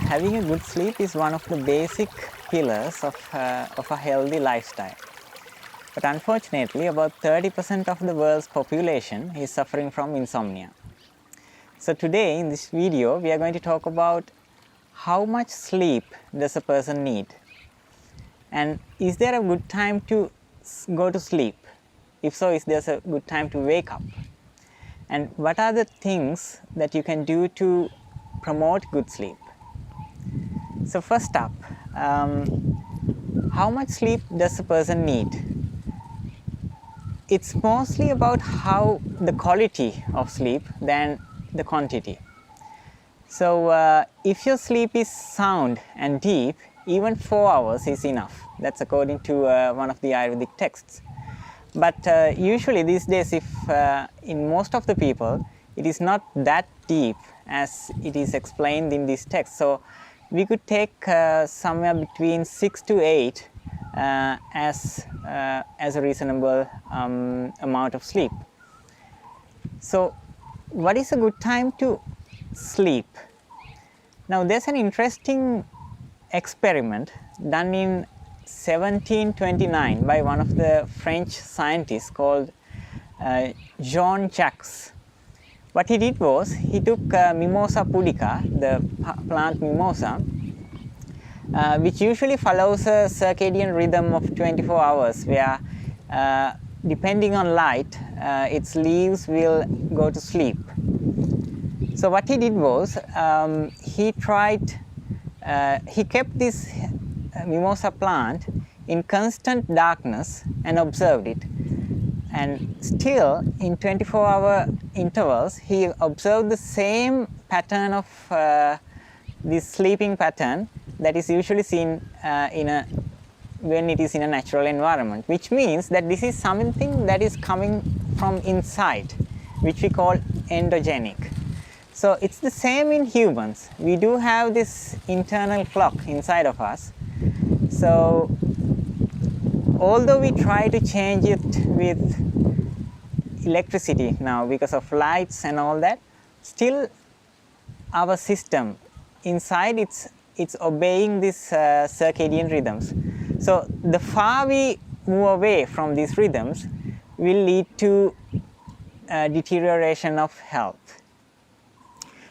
having a good sleep is one of the basic pillars of a healthy lifestyle. But unfortunately, about 30% of the world's population is suffering from insomnia. So today in this video, we are going to talk about how much sleep does a person need, and is there a good time to go to sleep? If so, is there a good time to wake up? And what are the things that you can do to promote good sleep? So first up, how much sleep does a person need? It's mostly about how the quality of sleep than the quantity. So if your sleep is sound and deep, even 4 hours is enough. That's according to one of the Ayurvedic texts. But usually these days, if in most of the people, it is not that deep as it is explained in this text. So we could take somewhere between 6 to 8 as a reasonable amount of sleep. So what is a good time to sleep? Now there's an interesting experiment done in 1729 by one of the French scientists called Jean Jacques. What he did was, he took Mimosa pudica, the plant mimosa, which usually follows a circadian rhythm of 24 hours, where depending on light, its leaves will go to sleep. So what he did was, he kept this mimosa plant in constant darkness and observed it. And still, in 24-hour intervals, he observed the same pattern of this sleeping pattern that is usually seen when it is in a natural environment, which means that this is something that is coming from inside, which we call endogenic. So it's the same in humans. We do have this internal clock inside of us. So although we try to change it with electricity now because of lights and all that, still our system inside, it's obeying these circadian rhythms. So the far we move away from these rhythms will lead to deterioration of health.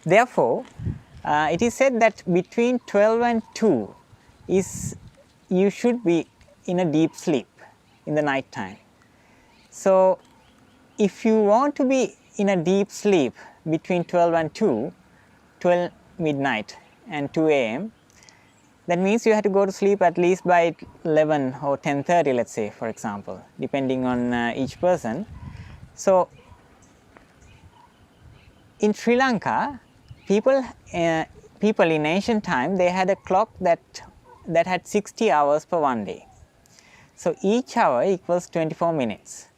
Therefore, it is said that between 12 and 2 you should be in a deep sleep in the night time. So if you want to be in a deep sleep between 12 and 2, 12 midnight and 2 a.m., that means you have to go to sleep at least by 11 or 10:30, let's say, for example, depending on each person. So in Sri Lanka, people in ancient time, they had a clock that had 60 hours per one day. So each hour equals 24 minutes.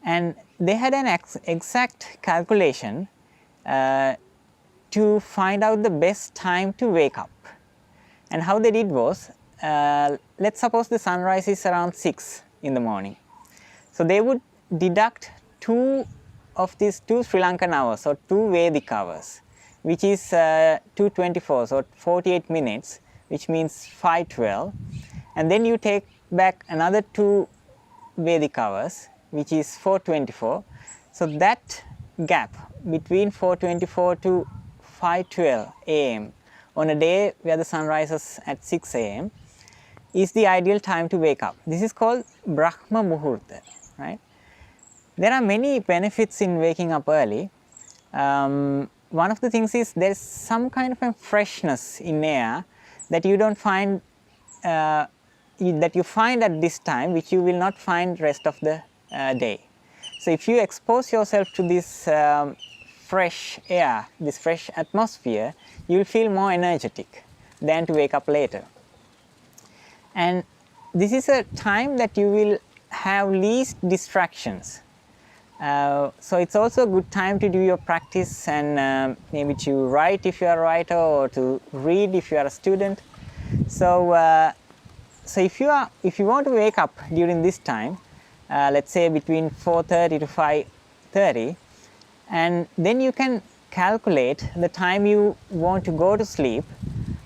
And they had an exact calculation to find out the best time to wake up. And how they did was, let's suppose the sunrise is around 6 in the morning. So they would deduct 2 of these 2 Sri Lankan hours, or 2 Vedic hours, which is 2:24, so 48 minutes, which means 5:12. And then you take back another 2 Vedic hours, which is 4:24. So that gap between 4:24 to 5:12 a.m. on a day where the sun rises at 6 a.m. is the ideal time to wake up. This is called Brahma Muhurta, right? There are many benefits in waking up early. One of the things is there is some kind of a freshness in air that you don't find, that you find at this time, which you will not find rest of the day. So if you expose yourself to this fresh air, this fresh atmosphere, you will feel more energetic than to wake up later. And this is a time that you will have least distractions. So it's also a good time to do your practice, and maybe to write if you are a writer, or to read if you are a student. So if you want to wake up during this time, let's say between 4:30 to 5:30, and then you can calculate the time you want to go to sleep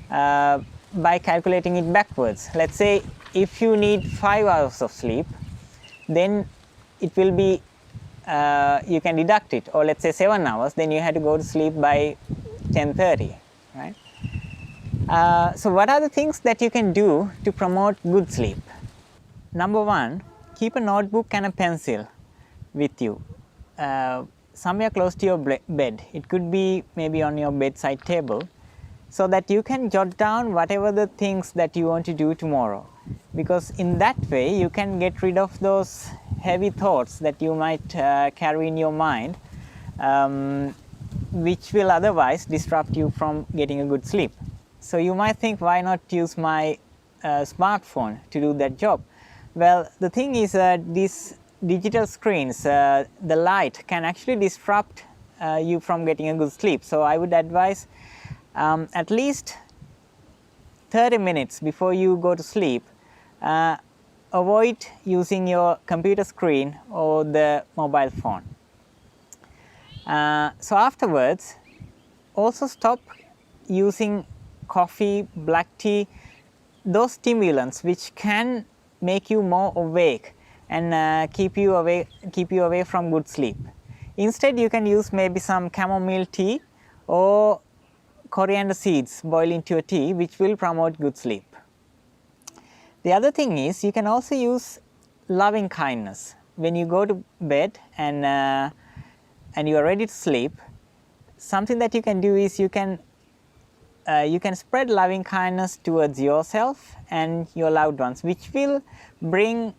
by calculating it backwards. Let's say if you need 5 hours of sleep, then it will be you can deduct it, or let's say 7 hours, then you have to go to sleep by 10:30, right? So what are the things that you can do to promote good sleep? Number one, keep a notebook and a pencil with you somewhere close to your bed. It could be maybe on your bedside table, so that you can jot down whatever the things that you want to do tomorrow, because in that way you can get rid of those heavy thoughts that you might carry in your mind, which will otherwise disrupt you from getting a good sleep. So you might think, why not use my smartphone to do that job? Well, the thing is these digital screens, the light can actually disrupt you from getting a good sleep. So I would advise at least 30 minutes before you go to sleep, avoid using your computer screen or the mobile phone. So afterwards, also stop using coffee, black tea, those stimulants which can make you more awake and keep you away from good sleep. Instead, you can use maybe some chamomile tea or coriander seeds boiled into a tea, which will promote good sleep. The other thing is, you can also use loving kindness. When you go to bed and you are ready to sleep, something that you can do is you can spread loving kindness towards yourself and your loved ones, which will bring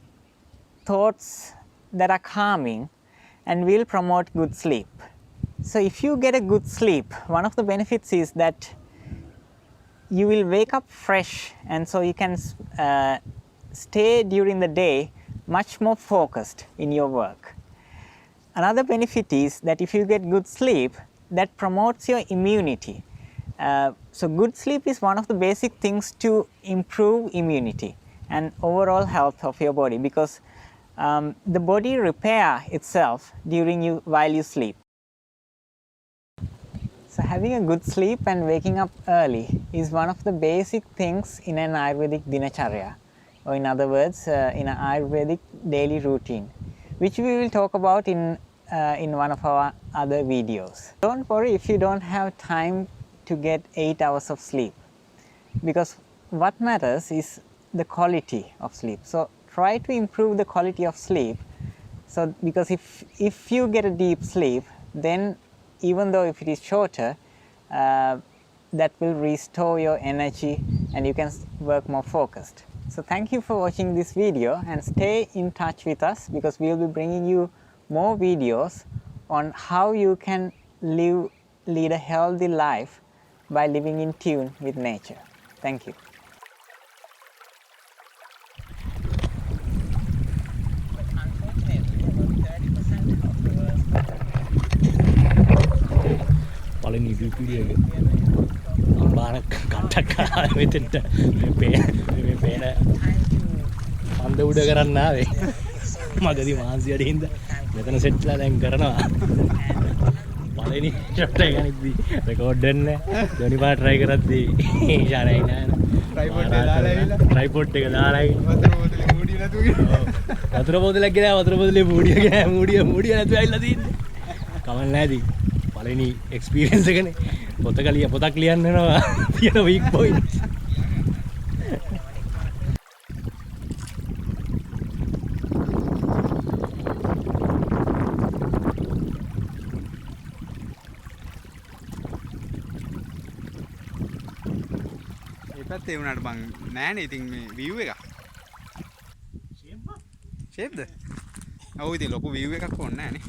thoughts that are calming and will promote good sleep. So if you get a good sleep, one of the benefits is that you will wake up fresh, and so you can stay during the day much more focused in your work. Another benefit is that if you get good sleep, that promotes your immunity. So good sleep is one of the basic things to improve immunity and overall health of your body, because the body repair itself while you sleep. So having a good sleep and waking up early is one of the basic things in an Ayurvedic dinacharya, or in other words, in an Ayurvedic daily routine, which we will talk about in one of our other videos. Don't worry if you don't have time to get 8 hours of sleep, because what matters is the quality of sleep. So try to improve the quality of sleep. So because if you get a deep sleep, then even though if it is shorter, that will restore your energy and you can work more focused. So thank you for watching this video, and stay in touch with us, because we will be bringing you more videos on how you can lead a healthy life by living in tune with nature. Thank you. පළවෙනි video එක අම්බාන කට්ටක් කරා මෙතෙන්ට මේ පේන මන්ද උඩ කරන්න ආවේ මගදී මාන්සියට හින්දා මෙතන සෙට්ලා දැන් කරනවා පළවෙනි ෂොට් එක ගනිද්දි රෙකෝඩ් වෙන්නේ දෙවෙනි පාර try කරද්දි ඊශානයි නෑ ට්‍රයිපොඩ් එක දාලා වතුර බෝතලයක් ගෙනා වතුර බෝතලේ මූඩිය නැතුව ඇවිල්ලා තින්නේ කමක් නැහැදී පළවෙනි එක්ස්පීරියන්ස් එකනේ පොතක් ලියන්න වෙනවා තියෙන වීක් පොයින්ට්ස් ඒ වුණාට බං නෑනේ ඉතින් මේ view එක shape ද ඔව් ඉතින් ලොකු view එකක් ඕනේ නෑනේ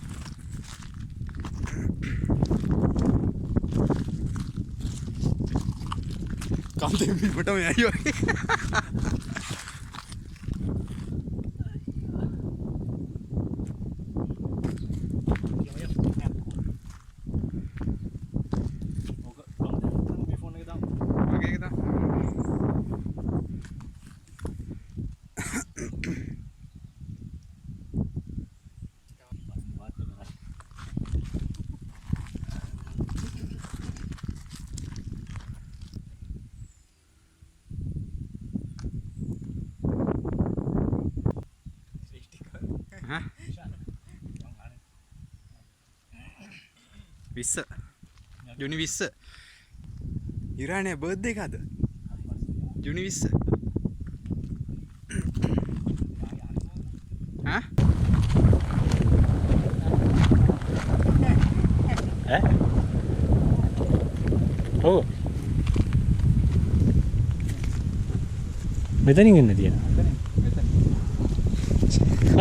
කන්දේ බිමට මේ අයියෝ 20 ජුනි 20 ඉරානේ බර්ත්ඩේ එකද ජුනි 20 ඈ ඔව් මෙතනින් එන්න තියෙනවා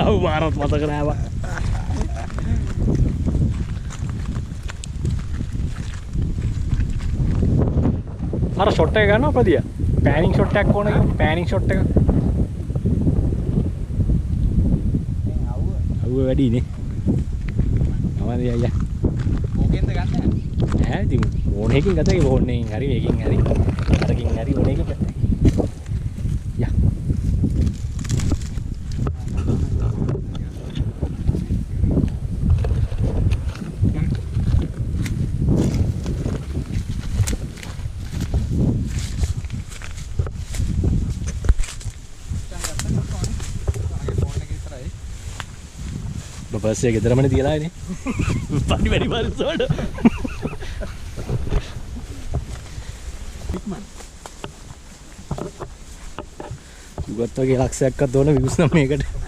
ආව මාරත් මතක නෑවා අර ෂොට් එක ගන්නවා ප්‍රදියා පෑනින් ෂොට් එකක් ඕන කිව්ව පෑනින් ෂොට් එක අවුව වැඩිනේ නමද අයියා ඕකෙන්ද ගන්න ඈ ඉතින් ඕනෙකින් ගතේ ඕනෙකින් හරි මේකින් හරි අරකින් හරි ඕනෙකින් ගත්තා යා බස් එක ගෙදරමනේ තියලා ඉන්නේ පඩි වැඩි පරිස්සමට උගත් වගේ ලක්ෂයක්වත් ඕන විකුස් නම් මේකට